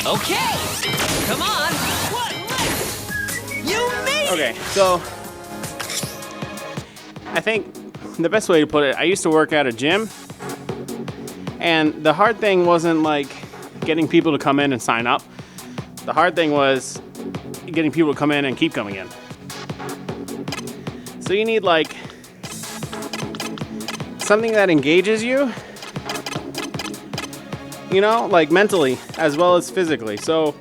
Okay, come on. What? You made it. Okay, so I think the best way to put it, I used to work at a gym, and the hard thing wasn't like getting people to come in and sign up. The hard thing was getting people to come in and keep coming in. So you need like something that engages you, you know, like mentally as well as physically. So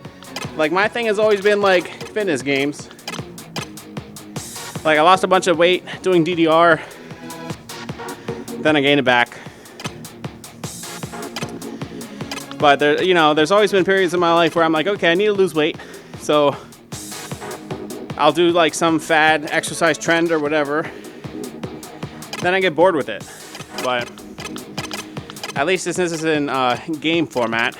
like my thing has always been like fitness games. Like I lost a bunch of weight doing DDR, then I gained it back. But there, you know, there's always been periods in my life where I'm like, okay, I need to lose weight. So I'll do like some fad exercise trend or whatever. Then I get bored with it. But at least since this is in game format,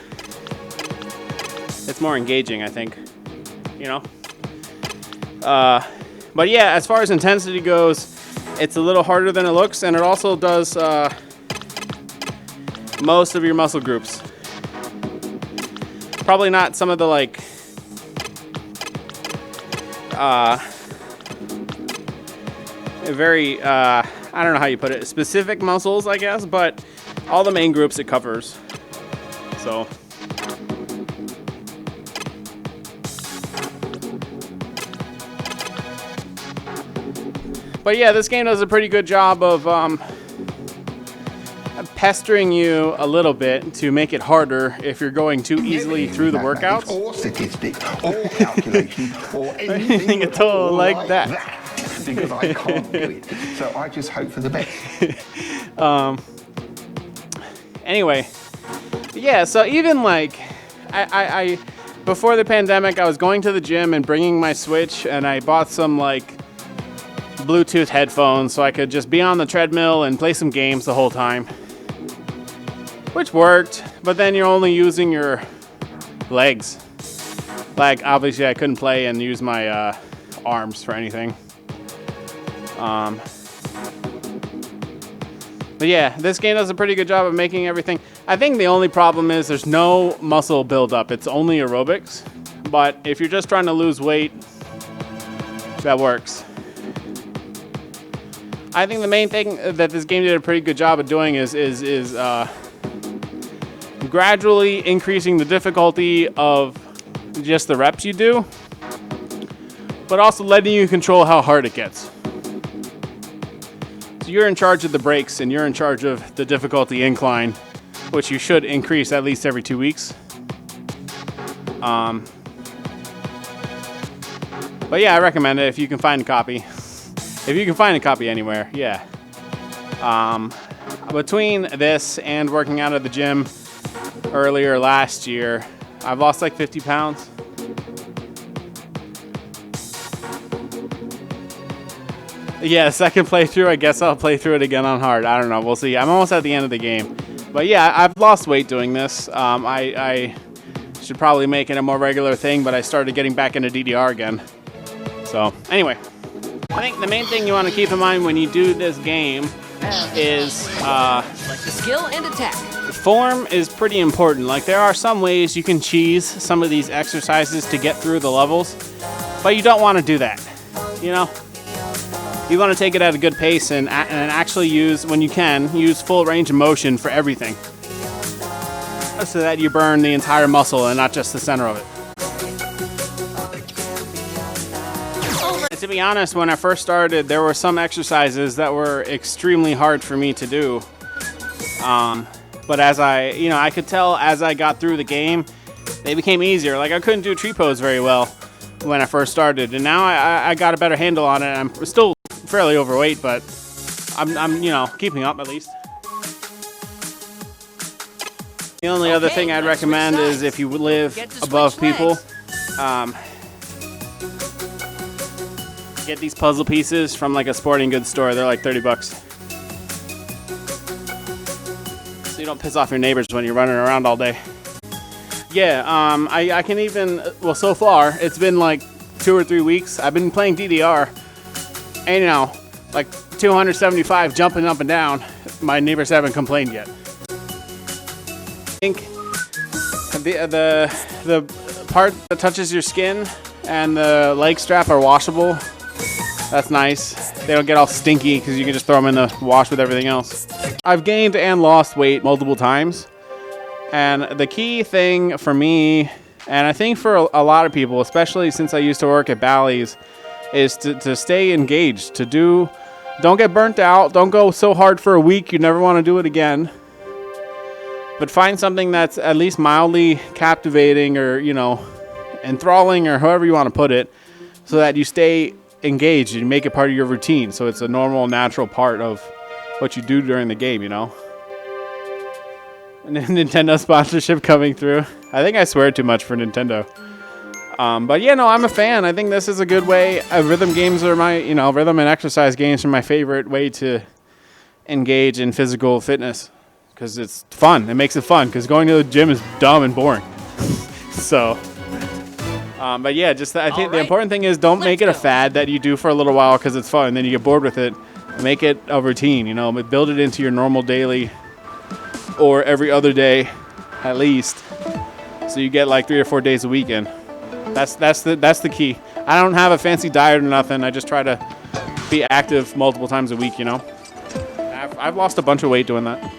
it's more engaging, I think. You know? But yeah, as far as intensity goes, it's a little harder than it looks, and it also does most of your muscle groups. Probably not some of the like very I don't know how you put it, specific muscles, I guess, but all the main groups it covers. So but yeah, this game does a pretty good job of pestering you a little bit to make it harder if you're going too easily through the workouts. Or statistics, or calculation, or anything at all like that. Because I can't do it. So I just hope for the best. Anyway, yeah, so even like, I before the pandemic, I was going to the gym and bringing my Switch, and I bought some like Bluetooth headphones so I could just be on the treadmill and play some games the whole time. Which worked, but then you're only using your legs. Like, obviously I couldn't play and use my arms for anything. But yeah, this game does a pretty good job of making everything. I think the only problem is there's no muscle buildup. It's only aerobics. But if you're just trying to lose weight, that works. I think the main thing that this game did a pretty good job of doing is gradually increasing the difficulty of just the reps you do, but also letting you control how hard it gets. So you're in charge of the breaks and you're in charge of the difficulty incline, which you should increase at least every 2 weeks. But yeah, I recommend it if you can find a copy. If you can find a copy anywhere, yeah. Between this and working out at the gym earlier last year, I've lost like 50 pounds. Yeah, second playthrough, I guess I'll play through it again on hard. I don't know, we'll see. I'm almost at the end of the game. But yeah, I've lost weight doing this. I should probably make it a more regular thing, but I started getting back into DDR again. So, anyway. I think the main thing you want to keep in mind when you do this game is like the skill and attack. Form is pretty important. Like, there are some ways you can cheese some of these exercises to get through the levels, but you don't want to do that, you know? You want to take it at a good pace and actually use, when you can, use full range of motion for everything, so that you burn the entire muscle and not just the center of it. To be honest, when I first started, there were some exercises that were extremely hard for me to do. But as I could tell as I got through the game, they became easier. Like, I couldn't do tree pose very well when I first started, and now I got a better handle on it. I'm still fairly overweight, but I'm keeping up at least. The only other thing I'd recommend is if you live above people, get these puzzle pieces from like a sporting goods store. They're like $30. So you don't piss off your neighbors when you're running around all day. Yeah, I can even, well, so far, it's been like 2 or 3 weeks. I've been playing DDR, and like 275 jumping up and down. My neighbors haven't complained yet. I think the part that touches your skin and the leg strap are washable. That's nice. They don't get all stinky because you can just throw them in the wash with everything else. I've gained and lost weight multiple times. And the key thing for me, and I think for a lot of people, especially since I used to work at Bally's, is to stay engaged, don't get burnt out. Don't go so hard for a week you never want to do it again. But find something that's at least mildly captivating or, enthralling or however you want to put it, so that you stay engaged and make it part of your routine. So it's a normal, natural part of what you do during the game, And Nintendo sponsorship coming through. I think I swear too much for Nintendo. But yeah, no, I'm a fan. I think this is a good way. Rhythm games are rhythm and exercise games are my favorite way to engage in physical fitness. Because it's fun. It makes it fun. Because going to the gym is dumb and boring. So, but yeah, I think the important thing is don't make it a fad that you do for a little while because it's fun. And then you get bored with it. Make it a routine. Build it into your normal daily or every other day, at least. So you get like 3 or 4 days a weekend. That's the key. I don't have a fancy diet or nothing. I just try to be active multiple times a week. I've lost a bunch of weight doing that.